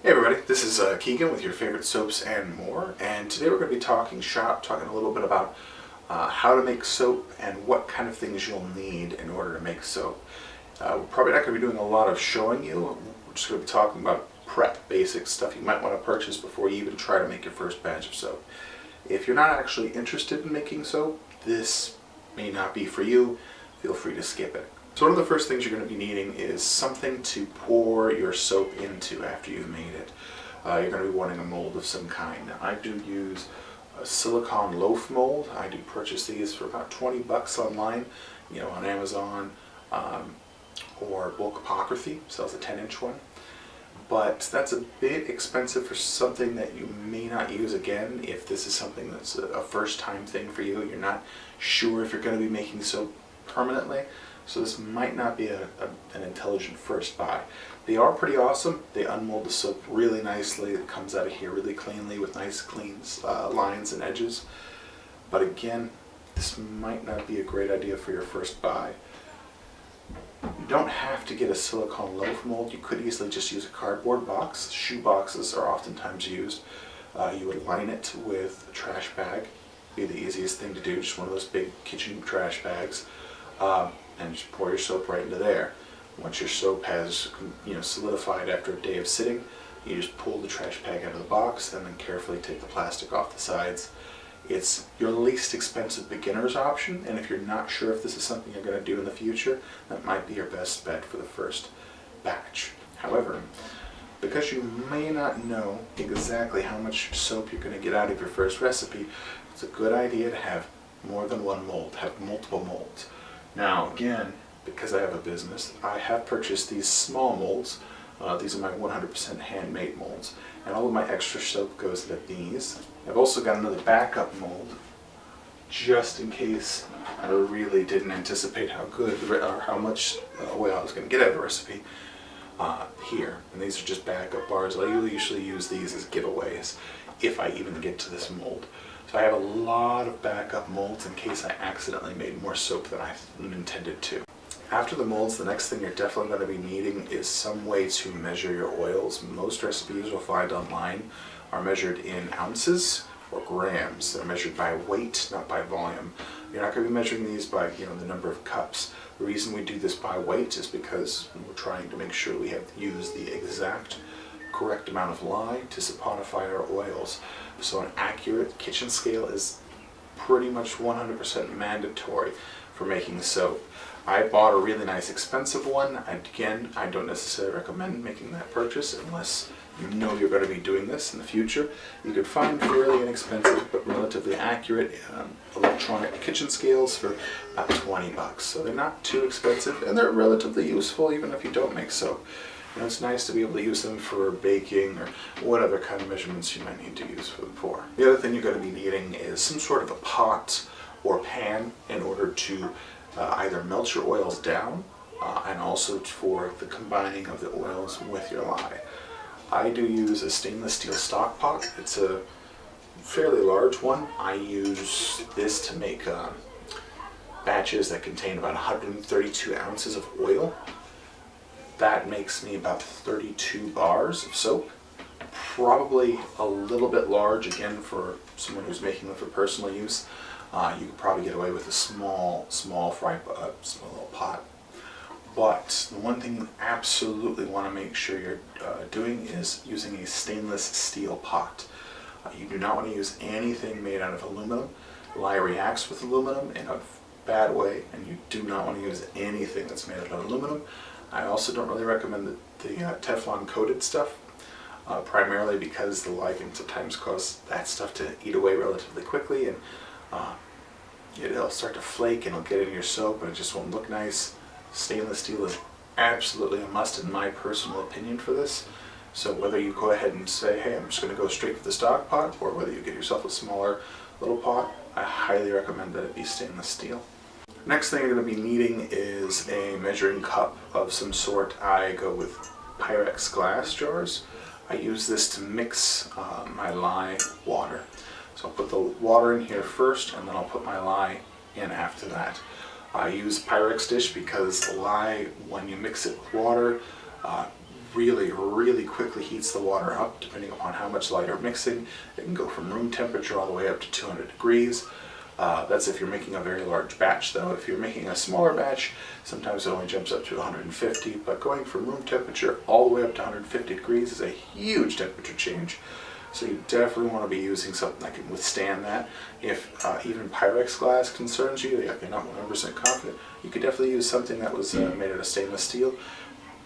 Hey everybody, this is Keegan with your favorite soaps and more, and today we're going to be talking a little bit about how to make soap and what kind of things you'll need in order to make soap. We're probably not going to be doing a lot of showing you. We're just going to be talking about prep, basic stuff you might want to purchase before you even try to make your first batch of soap. If you're not actually interested in making soap, this may not be for you. Feel free to skip it. So one of the first things you're going to be needing is something to pour your soap into after you've made it. You're going to be wanting a mold of some kind. Now, I do use a silicone loaf mold. I do purchase these for about 20 bucks online, on Amazon, or Bulk Apocryphy sells a 10-inch one. But that's a bit expensive for something that you may not use again. If this is something that's a first-time thing for you, you're not sure if you're going to be making soap permanently. So this might not be an intelligent first buy. They are pretty awesome. They unmold the soap really nicely. It comes out of here really cleanly with nice clean lines and edges. But again, this might not be a great idea for your first buy. You don't have to get a silicone loaf mold. You could easily just use a cardboard box. Shoe boxes are oftentimes used. You would line it with a trash bag. Be the easiest thing to do, just one of those big kitchen trash bags. And just pour your soap right into there. Once your soap has solidified after a day of sitting, you just pull the trash bag out of the box and then carefully take the plastic off the sides. It's your least expensive beginner's option, and if you're not sure if this is something you're going to do in the future, that might be your best bet for the first batch. However, because you may not know exactly how much soap you're going to get out of your first recipe, it's a good idea to have more than one mold, have multiple molds. Now again, because I have a business, I have purchased these small molds. These are my 100% handmade molds, and all of my extra soap goes into these. I've also got another backup mold, just in case I really didn't anticipate how good or how much oil I was going to get out of the recipe here. And these are just backup bars. I usually use these as giveaways if I even get to this mold. So I have a lot of backup molds in case I accidentally made more soap than I intended to. After the molds, the next thing you're definitely going to be needing is some way to measure your oils. Most recipes you'll find online are measured in ounces or grams. They're measured by weight, not by volume. You're not going to be measuring these by the number of cups. The reason we do this by weight is because we're trying to make sure we have used the exact correct amount of lye to saponify our oils. So an accurate kitchen scale is pretty much 100% mandatory for making soap. I bought a really nice expensive one. Again, I don't necessarily recommend making that purchase unless you know you're going to be doing this in the future. You could find fairly inexpensive but relatively accurate electronic kitchen scales for about 20 bucks. So they're not too expensive and they're relatively useful even if you don't make soap. It's nice to be able to use them for baking or what other kind of measurements you might need to use them for. The other thing you're going to be needing is some sort of a pot or pan in order to either melt your oils down and also for the combining of the oils with your lye. I do use a stainless steel stock pot. It's a fairly large one. I use this to make batches that contain about 132 ounces of oil. That makes me about 32 bars of soap. Probably a little bit large, again, for someone who's making them for personal use. You could probably get away with a small little pot. But the one thing you absolutely want to make sure you're doing is using a stainless steel pot. You do not want to use anything made out of aluminum. Lye reacts with aluminum in a bad way, and you do not want to use anything that's made out of aluminum. I also don't really recommend the Teflon coated stuff, primarily because the lye can sometimes cause that stuff to eat away relatively quickly, and it'll start to flake and it'll get in your soap and it just won't look nice. Stainless steel is absolutely a must in my personal opinion for this. So whether you go ahead and say, hey, I'm just going to go straight for the stock pot, or whether you get yourself a smaller little pot, I highly recommend that it be stainless steel. Next thing you're going to be needing is a measuring cup of some sort. I go with Pyrex glass jars. I use this to mix my lye water. So I'll put the water in here first and then I'll put my lye in after that. I use Pyrex dish because lye, when you mix it with water, really quickly heats the water up, depending upon how much lye you're mixing. It can go from room temperature all the way up to 200 degrees. That's if you're making a very large batch, though. If you're making a smaller batch, sometimes it only jumps up to 150, but going from room temperature all the way up to 150 degrees is a huge temperature change. So you definitely want to be using something that can withstand that. If even Pyrex glass concerns you, if you're not 100% confident, you could definitely use something that was made out of stainless steel.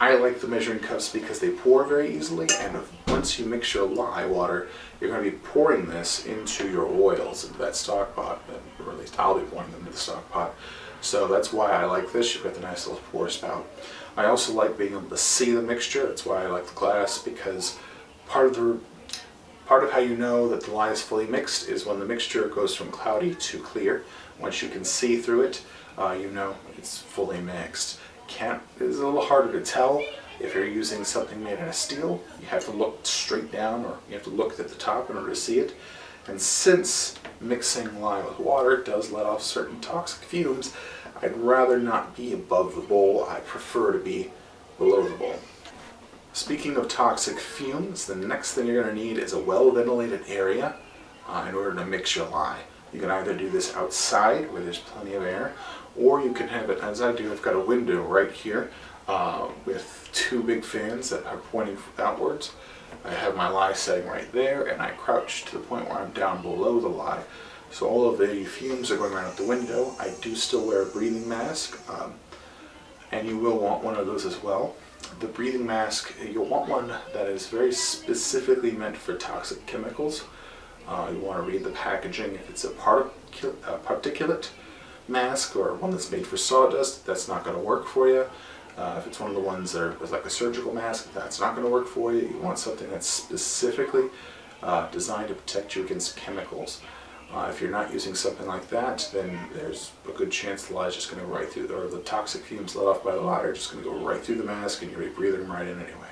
I like the measuring cups because they pour very easily, and once you mix your lye water, you're going to be pouring this into your oils, into that stock pot, or at least I'll be pouring them into the stock pot. So that's why I like this. You've got the nice little pour spout. I also like being able to see the mixture. That's why I like the glass, because part of how you know that the lye is fully mixed is when the mixture goes from cloudy to clear. Once you can see through it, you know it's fully mixed. It's a little harder to tell if you're using something made out of steel. You have to look straight down, or you have to look at the top in order to see it. And since mixing lye with water does let off certain toxic fumes, I'd rather not be above the bowl. I prefer to be below the bowl. Speaking of toxic fumes, the next thing you're going to need is a well-ventilated area in order to mix your lye. You can either do this outside where there's plenty of air, or you can have it, as I do. I've got a window right here with two big fans that are pointing outwards. I have my lye setting right there, and I crouch to the point where I'm down below the lye. So all of the fumes are going right out the window. I do still wear a breathing mask, and you will want one of those as well. The breathing mask, you'll want one that is very specifically meant for toxic chemicals. You want to read the packaging. If it's a particulate mask or one that's made for sawdust, that's not going to work for you. If it's one of the ones that are like a surgical mask, that's not going to work for you. You want something that's specifically designed to protect you against chemicals. If you're not using something like that, then there's a good chance the lye is just going to go right through, or the toxic fumes let off by the lye are just going to go right through the mask, and you'll be breathing them right in anyway.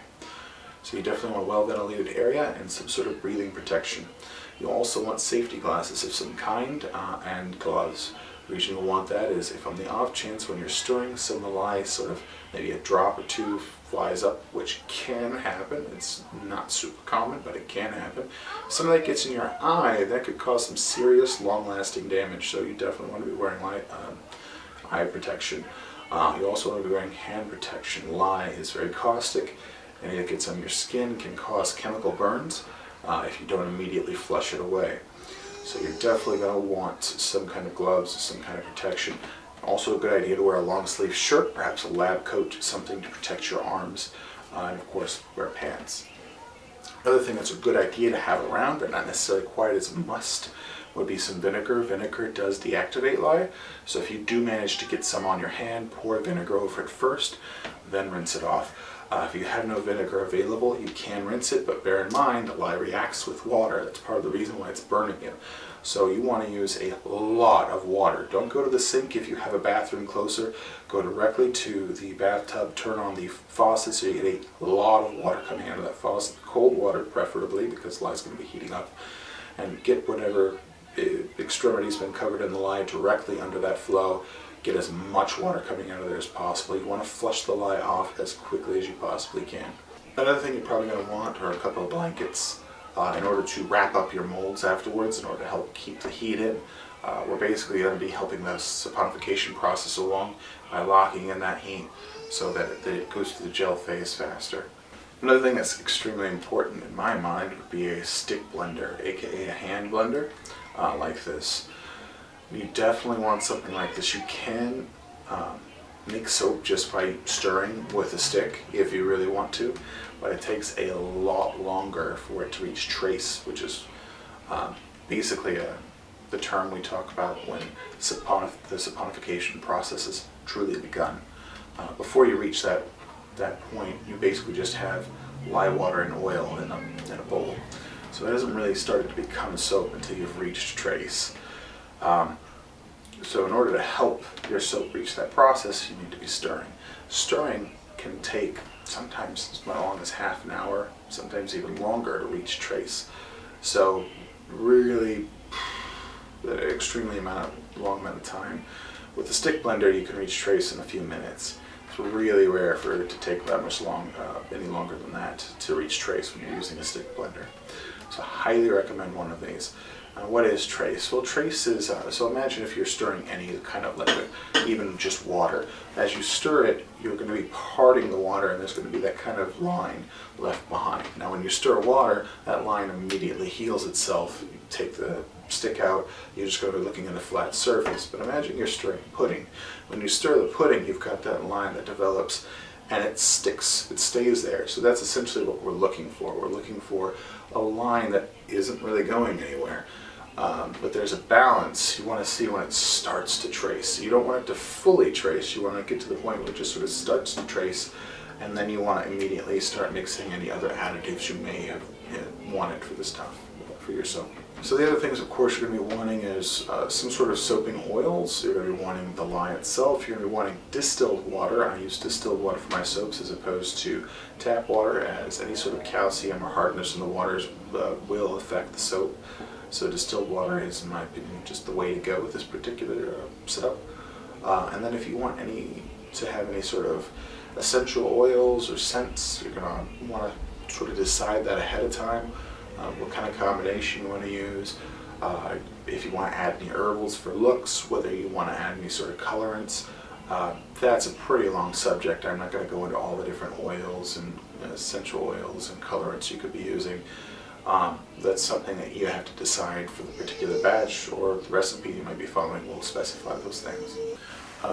So you definitely want a well-ventilated area and some sort of breathing protection. You'll also want safety glasses of some kind and gloves. The reason you'll want that is if on the off chance when you're stirring, some of the lye, sort of maybe a drop or two flies up, which can happen. It's not super common, but it can happen. Some of that gets in your eye, that could cause some serious long-lasting damage, so you definitely want to be wearing eye protection. You also want to be wearing hand protection. Lye is very caustic, and if it gets on your skin, can cause chemical burns if you don't immediately flush it away. So you're definitely going to want some kind of gloves, some kind of protection. Also a good idea to wear a long sleeve shirt, perhaps a lab coat, something to protect your arms, and of course wear pants. Another thing that's a good idea to have around, but not necessarily quite as a must, would be some vinegar. Vinegar does deactivate lye, so if you do manage to get some on your hand, pour vinegar over it first, then rinse it off. If you have no vinegar available, you can rinse it, but bear in mind that lye reacts with water. That's part of the reason why it's burning you. So you want to use a lot of water. Don't go to the sink if you have a bathroom closer. Go directly to the bathtub, turn on the faucet so you get a lot of water coming out of that faucet. Cold water preferably, because lye is going to be heating up. And get whatever extremity's been covered in the lye directly under that flow. Get as much water coming out of there as possible. You want to flush the lye off as quickly as you possibly can. Another thing you're probably going to want are a couple of blankets in order to wrap up your molds afterwards, in order to help keep the heat in. We're basically going to be helping the saponification process along by locking in that heat so that it goes through the gel phase faster. Another thing that's extremely important in my mind would be a stick blender, aka a hand blender like this. You definitely want something like this. You can make soap just by stirring with a stick if you really want to, but it takes a lot longer for it to reach trace, which is basically the term we talk about when the saponification process has truly begun. Before you reach that point, you basically just have lye water and oil in a bowl. So it hasn't really started to become soap until you've reached trace. So in order to help your soap reach that process, you need to be stirring. Stirring can take sometimes as long as half an hour, sometimes even longer to reach trace. So really extremely long amount of time. With the stick blender you can reach trace in a few minutes. It's really rare for it to take that much any longer than that to reach trace when you're using a stick blender. So I highly recommend one of these. What is trace? Well, trace is, so imagine if you're stirring any kind of liquid, even just water. As you stir it, you're going to be parting the water, and there's going to be that kind of line left behind. Now when you stir water, that line immediately heals itself. You take the stick out, you're just going to be looking at a flat surface. But imagine you're stirring pudding. When you stir the pudding, you've got that line that develops, and it sticks, it stays there. So that's essentially what we're looking for. We're looking for a line that isn't really going anywhere. But there's a balance. You want to see when it starts to trace. You don't want it to fully trace. You want to get to the point where it just sort of starts to trace, and then you want to immediately start mixing any other additives you may have wanted for this stuff, for your soap. So the other things, of course, you're going to be wanting is some sort of soaping oils. You're going to be wanting the lye itself. You're going to be wanting distilled water. I use distilled water for my soaps as opposed to tap water, as any sort of calcium or hardness in the waters will affect the soap. So distilled water is, in my opinion, just the way to go with this particular setup. And then if you want to have any sort of essential oils or scents, you're going to want to sort of decide that ahead of time. What kind of combination you want to use, if you want to add any herbals for looks, whether you want to add any sort of colorants. That's a pretty long subject. I'm not going to go into all the different oils and essential oils and colorants you could be using. That's something that you have to decide for the particular batch, or the recipe you might be following will specify those things.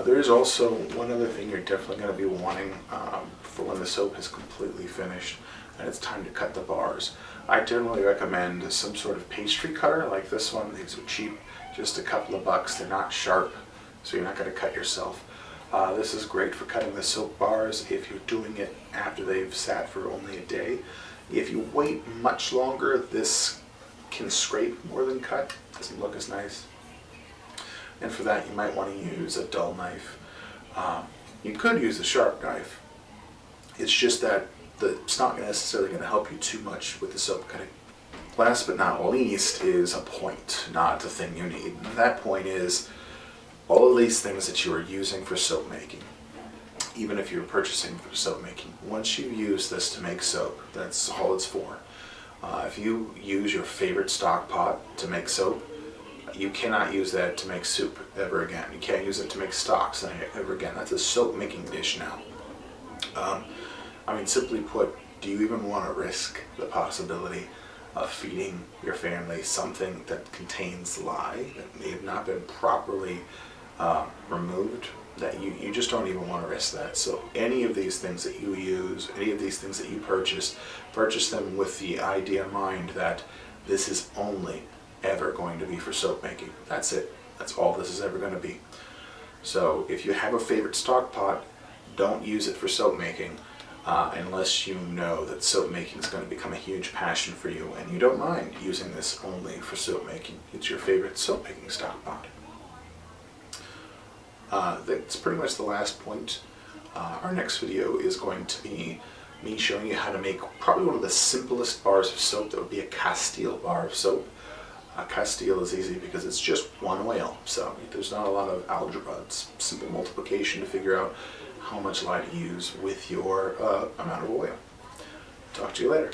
There is also one other thing you're definitely going to be wanting for when the soap is completely finished and it's time to cut the bars. I generally recommend some sort of pastry cutter like this one. These are cheap, just a couple of bucks. They're not sharp, so you're not going to cut yourself. This is great for cutting the soap bars if you're doing it after they've sat for only a day. If you wait much longer, this can scrape more than cut. It doesn't look as nice. And for that, you might want to use a dull knife. You could use a sharp knife. It's just that it's not necessarily going to help you too much with the soap cutting. Last but not least is a point, not the thing you need. And that point is all of these things that you are using for soap making. Even if you're purchasing for soap making, once you use this to make soap, that's all it's for. If you use your favorite stock pot to make soap, you cannot use that to make soup ever again. You can't use it to make stocks ever again. That's a soap making dish now. I mean, simply put, do you even want to risk the possibility of feeding your family something that contains lye that may have not been properly removed? That you just don't even want to risk that. So any of these things that you use, any of these things that you purchase them with the idea in mind that this is only ever going to be for soap making. That's it. That's all this is ever going to be. So if you have a favorite stock pot, don't use it for soap making unless you know that soap making is going to become a huge passion for you and you don't mind using this only for soap making. It's your favorite soap making stock pot. That's pretty much the last point. Our next video is going to be me showing you how to make probably one of the simplest bars of soap. That would be a Castile bar of soap. Castile is easy because it's just one oil, so there's not a lot of algebra. It's simple multiplication to figure out how much lye to use with your amount of oil. Talk to you later.